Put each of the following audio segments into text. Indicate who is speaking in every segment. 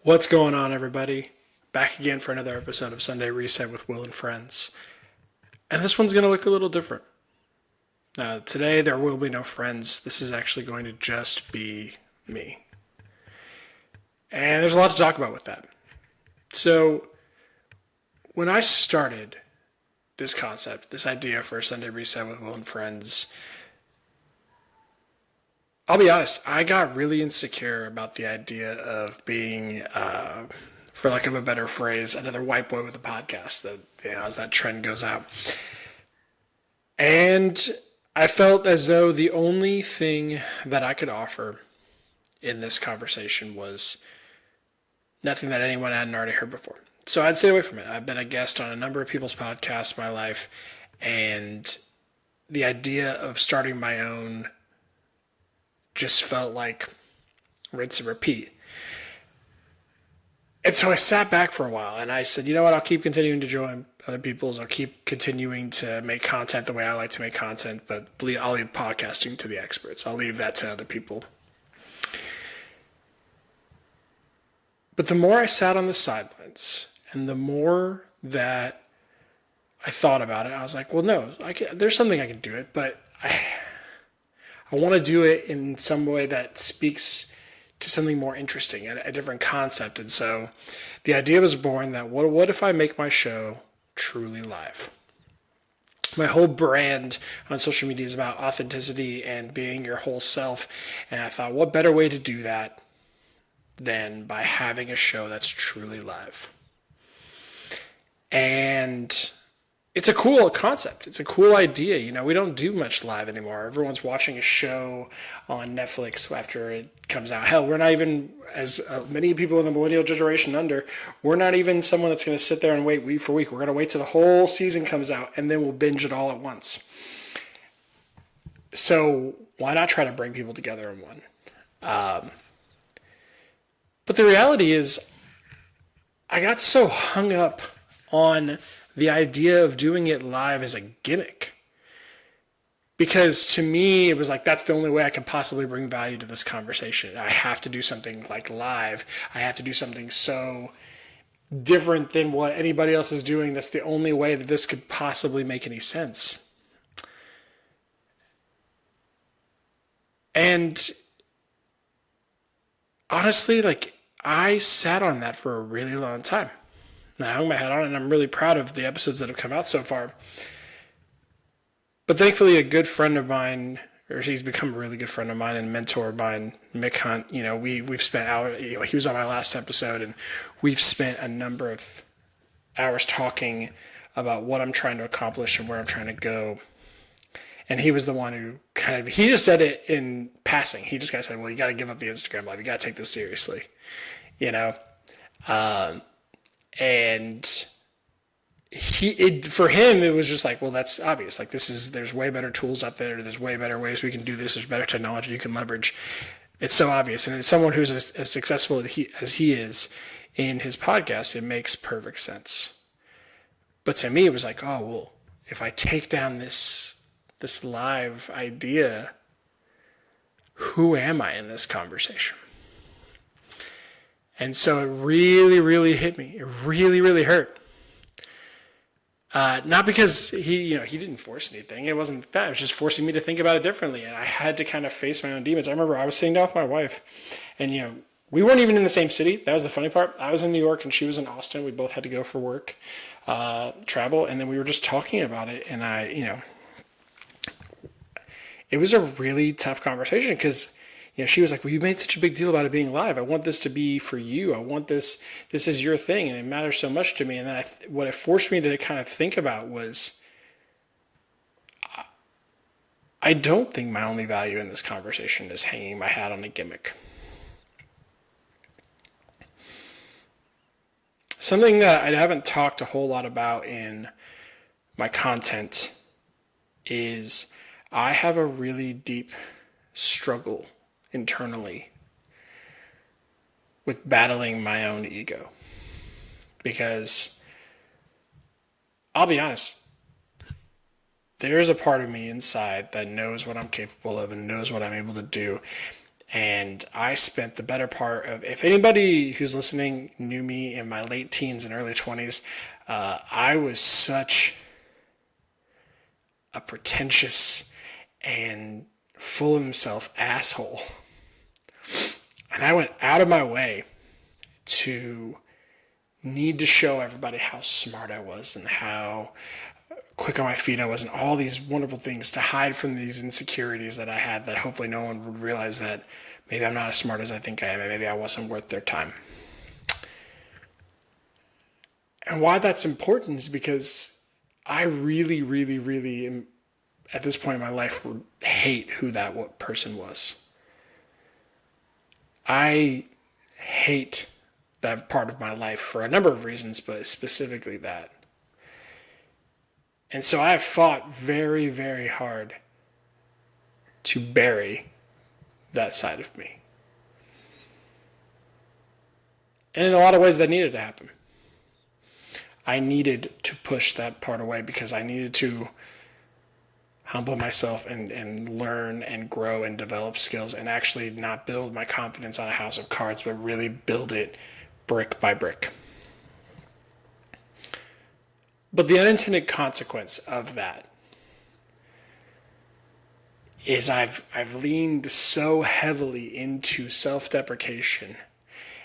Speaker 1: What's going on, everybody? Back again for another episode of Sunday Reset with Will and Friends. And this one's going to look a little different. Today, there will be no friends. This is actually going to just be me. And there's a lot to talk about with that. So, when I started this concept, this idea for Sunday Reset with Will and Friends, I'll be honest, I got really insecure about the idea of being, for lack of a better phrase, another white boy with a podcast that, as that trend goes out. And I felt as though the only thing that I could offer in this conversation was nothing that anyone hadn't already heard before. So I'd stay away from it. I've been a guest on a number of people's podcasts in my life, and the idea of starting my own just felt like rinse and repeat. And so I sat back for a while and I said, you know what, I'll keep continuing to join other people's. I'll keep continuing to make content the way I like to make content, but I'll leave podcasting to the experts. I'll leave that to other people. But the more I sat on the sidelines and the more that I thought about it, I was like, well, no, there's something I can do it, but I want to do it in some way that speaks to something more interesting, a different concept. And so the idea was born that what if I make my show truly live? My whole brand on social media is about authenticity and being your whole self. And I thought, what better way to do that than by having a show that's truly live? And it's a cool concept. It's a cool idea. You know, we don't do much live anymore. Everyone's watching a show on Netflix after it comes out. Hell, we're not even, as many people in the millennial generation under, we're not even someone that's going to sit there and wait week for week. We're going to wait till the whole season comes out and then we'll binge it all at once. So why not try to bring people together in one? But the reality is, I got so hung up on the idea of doing it live as a gimmick. Because to me, it was like, that's the only way I can possibly bring value to this conversation. I have to do something like live. I have to do something so different than what anybody else is doing. That's the only way that this could possibly make any sense. And honestly, like, I sat on that for a really long time. And I hung my head on it, and I'm really proud of the episodes that have come out so far. But thankfully, a good friend of mine, or he's become a really good friend of mine and mentor of mine, Mick Hunt, you know, we've spent hours, you know, he was on my last episode, and we've spent a number of hours talking about what I'm trying to accomplish and where I'm trying to go. And he was the one who he just said it in passing. He just kind of said, well, you got to give up the Instagram live. You got to take this seriously, you know? And for him, it was just like, well, that's obvious. Like, there's way better tools out there. There's way better ways we can do this. There's better technology you can leverage. It's so obvious. And as someone who's as successful as he is in his podcast, it makes perfect sense. But to me, it was like, oh, well, if I take down this live idea, who am I in this conversation? And so it really, really hit me. It really, really hurt. Not because he didn't force anything. It wasn't that. It was just forcing me to think about it differently. And I had to kind of face my own demons. I remember I was sitting down with my wife, and we weren't even in the same city. That was the funny part. I was in New York and she was in Austin. We both had to go for work, travel, and then we were just talking about it. And it was a really tough conversation because she was like, well, you made such a big deal about it being live. I want this to be for you. I want this is your thing, and it matters so much to me. And then what it forced me to kind of think about was, I don't think my only value in this conversation is hanging my hat on a gimmick. Something that I haven't talked a whole lot about in my content is I have a really deep struggle internally with battling my own ego. Because I'll be honest, there's a part of me inside that knows what I'm capable of and knows what I'm able to do. And I spent the better part of, if anybody who's listening knew me in my late teens and early 20s, I was such a pretentious and full of himself asshole. And I went out of my way to need to show everybody how smart I was and how quick on my feet I was and all these wonderful things to hide from these insecurities that I had, that hopefully no one would realize that maybe I'm not as smart as I think I am and maybe I wasn't worth their time. And why that's important is because I really, really, really am, at this point in my life, would hate who that person was. I hate that part of my life for a number of reasons, but specifically that. And so I have fought very, very hard to bury that side of me. And in a lot of ways that needed to happen. I needed to push that part away because I needed to humble myself and learn and grow and develop skills and actually not build my confidence on a house of cards, but really build it brick by brick. But the unintended consequence of that is I've leaned so heavily into self-deprecation,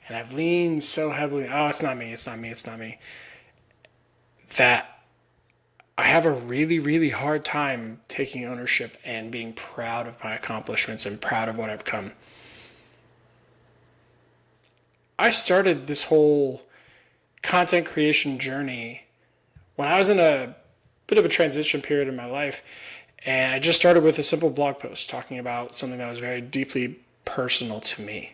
Speaker 1: and I've leaned so heavily, oh, it's not me, it's not me, it's not me, that I have a really, really hard time taking ownership and being proud of my accomplishments and proud of what I've come. I started this whole content creation journey when I was in a bit of a transition period in my life, and I just started with a simple blog post talking about something that was very deeply personal to me.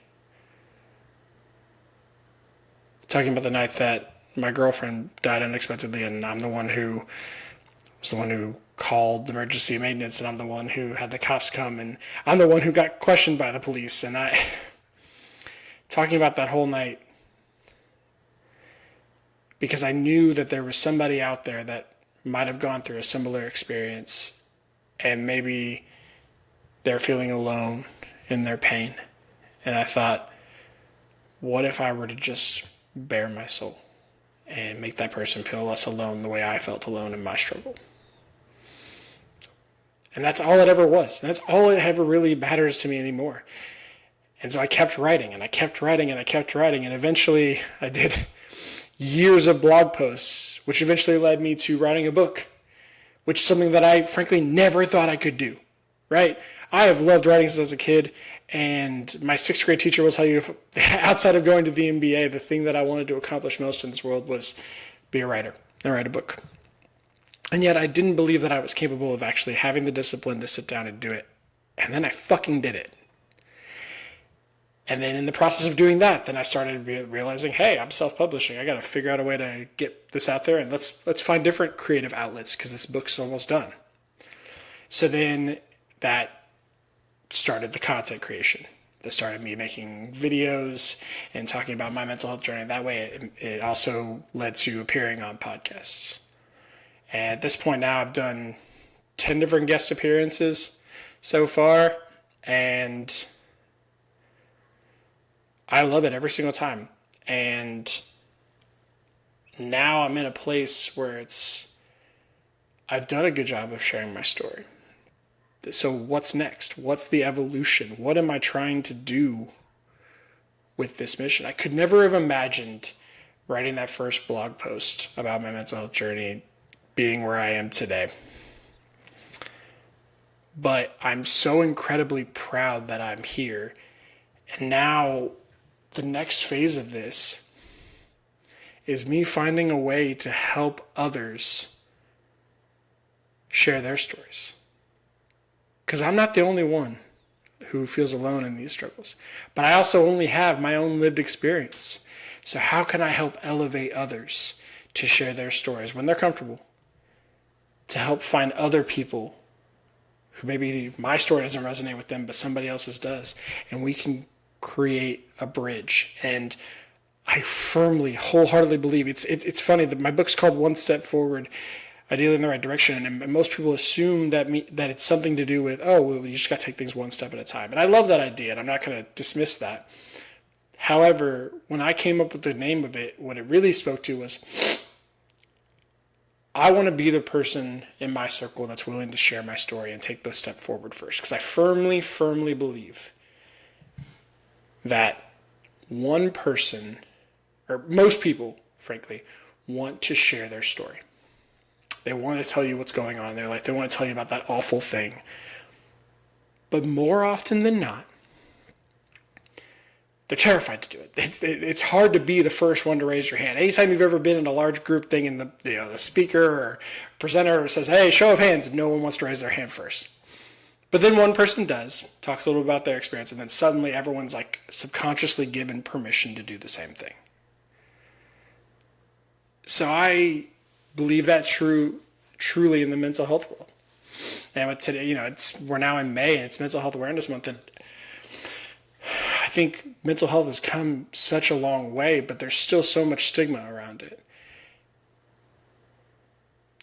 Speaker 1: Talking about the night that my girlfriend died unexpectedly, and I'm the one who was the one who called emergency maintenance, and I'm the one who had the cops come, and I'm the one who got questioned by the police. And I, talking about that whole night, because I knew that there was somebody out there that might have gone through a similar experience, and maybe they're feeling alone in their pain. And I thought, what if I were to just bare my soul and make that person feel less alone the way I felt alone in my struggle? And that's all it ever was. That's all it ever really matters to me anymore. And so I kept writing, and I kept writing, and I kept writing, and eventually I did years of blog posts, which eventually led me to writing a book, which is something that I frankly never thought I could do, right? I have loved writing since I was a kid, and my sixth grade teacher will tell you, outside of going to the MBA, the thing that I wanted to accomplish most in this world was be a writer and write a book. And yet I didn't believe that I was capable of actually having the discipline to sit down and do it. And then I fucking did it. And then in the process of doing that, then I started realizing, hey, I'm self-publishing. I got to figure out a way to get this out there, and let's find different creative outlets because this book's almost done. So then that started the content creation. That started me making videos and talking about my mental health journey. That way it also led to appearing on podcasts. And at this point now, I've done 10 different guest appearances so far, and I love it every single time. And now I'm in a place where I've done a good job of sharing my story. So what's next? What's the evolution? What am I trying to do with this mission? I could never have imagined writing that first blog post about my mental health journey being where I am today. But I'm so incredibly proud that I'm here. And now the next phase of this is me finding a way to help others share their stories. Because I'm not the only one who feels alone in these struggles. But I also only have my own lived experience. So how can I help elevate others to share their stories when they're comfortable? To help find other people who maybe my story doesn't resonate with them, but somebody else's does. And we can create a bridge. And I firmly, wholeheartedly believe it's funny that my book's called One Step Forward. ideally in the right direction. And most people assume that it's something to do with, oh, well, you just got to take things one step at a time. And I love that idea, and I'm not going to dismiss that. However, when I came up with the name of it, what it really spoke to was, I want to be the person in my circle that's willing to share my story and take those steps forward first. Because I firmly, firmly believe that one person, or most people, frankly, want to share their story. They want to tell you what's going on in their life. They want to tell you about that awful thing. But more often than not, they're terrified to do it. It's hard to be the first one to raise your hand. Anytime you've ever been in a large group thing and the speaker or presenter says, hey, show of hands, no one wants to raise their hand first. But then one person does, talks a little about their experience, and then suddenly everyone's like subconsciously given permission to do the same thing. So I believe that truly in the mental health world. And today, we're now in May and it's Mental Health Awareness Month, and I think mental health has come such a long way, but there's still so much stigma around it.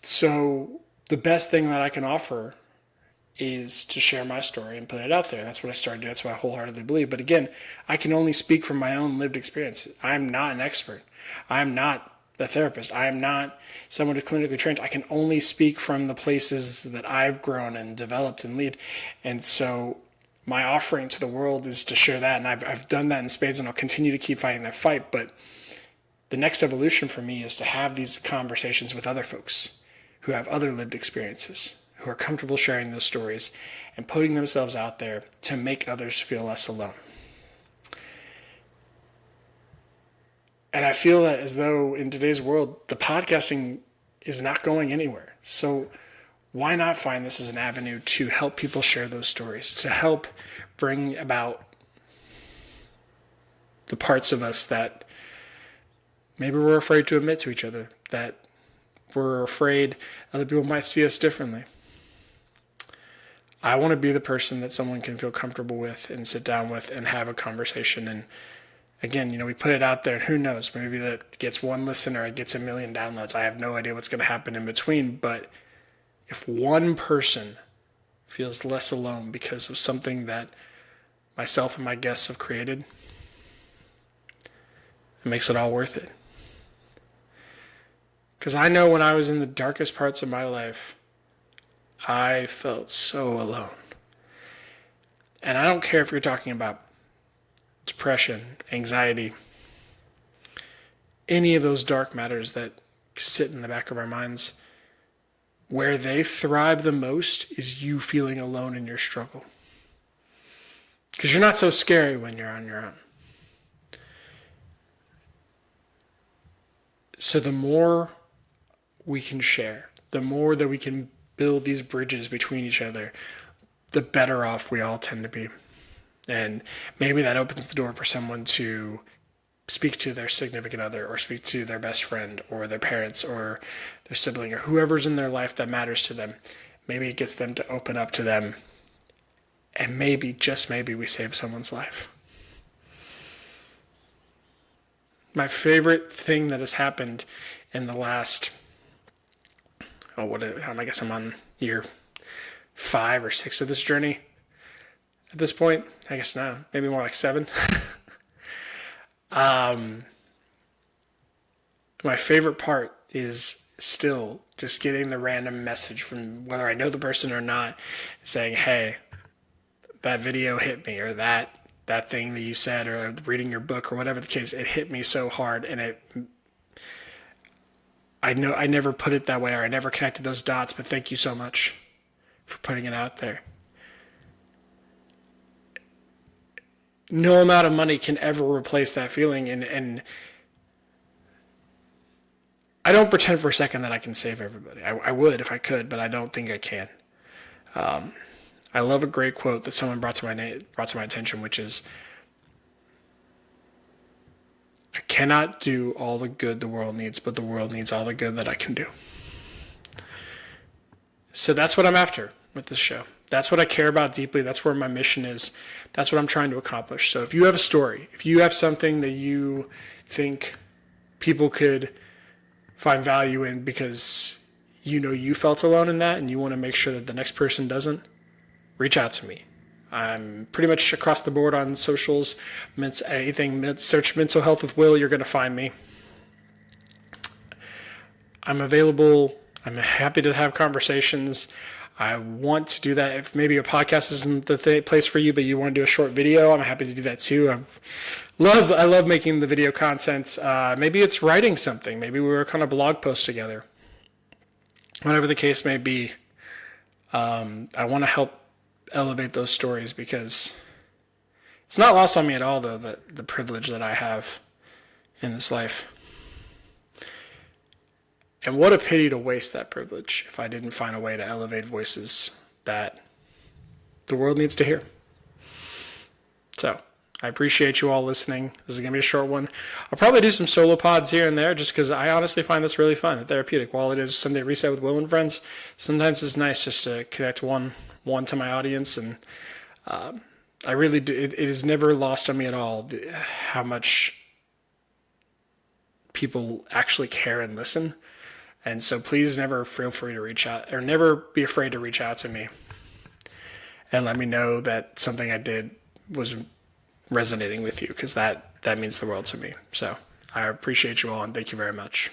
Speaker 1: So the best thing that I can offer is to share my story and put it out there. That's what I started doing. That's what I wholeheartedly believe. But again, I can only speak from my own lived experience. I'm not an expert. I'm not a therapist. I am not someone who's clinically trained. I can only speak from the places that I've grown and developed and lead. And so my offering to the world is to share that. And I've done that in spades, and I'll continue to keep fighting that fight. But the next evolution for me is to have these conversations with other folks who have other lived experiences, who are comfortable sharing those stories and putting themselves out there to make others feel less alone. And I feel that as though in today's world, the podcasting is not going anywhere. So why not find this as an avenue to help people share those stories, to help bring about the parts of us that maybe we're afraid to admit to each other, that we're afraid other people might see us differently. I want to be the person that someone can feel comfortable with and sit down with and have a conversation. And again, we put it out there, and who knows, maybe that gets one listener, it gets 1 million downloads. I have no idea what's going to happen in between. But if one person feels less alone because of something that myself and my guests have created, it makes it all worth it. Because I know when I was in the darkest parts of my life, I felt so alone. And I don't care if you're talking about depression, anxiety, any of those dark matters that sit in the back of our minds. Where they thrive the most is you feeling alone in your struggle. Because you're not so scary when you're on your own. So the more we can share, the more that we can build these bridges between each other, the better off we all tend to be. And maybe that opens the door for someone to speak to their significant other, or speak to their best friend, or their parents, or their sibling, or whoever's in their life that matters to them. Maybe it gets them to open up to them, and maybe, just maybe, we save someone's life. My favorite thing that has happened in the last, I guess I'm on year 5 or 6 of this journey at this point. I guess now, maybe more like 7. My favorite part is still just getting the random message from whether I know the person or not, saying, hey, that video hit me, or that thing that you said, or reading your book, or whatever the case, it hit me so hard, and I know I never put it that way, or I never connected those dots, but thank you so much for putting it out there. No amount of money can ever replace that feeling, and I don't pretend for a second that I can save everybody. I would if I could, but I don't think I can. I love a great quote that someone brought to my attention, which is, I cannot do all the good the world needs, but the world needs all the good that I can do. So that's what I'm after with this show. That's what I care about deeply. That's where my mission is. That's what I'm trying to accomplish. So if you have a story, if you have something that you think people could find value in because you know you felt alone in that and you want to make sure that the next person doesn't, reach out to me. I'm pretty much across the board on socials. Anything, search Mental Health with Will, you're going to find me. I'm available. I'm happy to have conversations. I want to do that. If maybe a podcast isn't the place for you, but you want to do a short video, I'm happy to do that too. I love making the video content. Maybe it's writing something. Maybe we work on a blog post together. Whatever the case may be, I want to help elevate those stories, because it's not lost on me at all, though, that the privilege that I have in this life. And what a pity to waste that privilege if I didn't find a way to elevate voices that the world needs to hear. So I appreciate you all listening. This is going to be a short one. I'll probably do some solo pods here and there just because I honestly find this really fun and therapeutic. While it is Sunday Reset with Will and Friends, sometimes it's nice just to connect one to my audience. And I really do. It is never lost on me at all how much people actually care and listen. And so please never feel free to reach out, or never be afraid to reach out to me and let me know that something I did was resonating with you, because that means the world to me. So I appreciate you all, and thank you very much.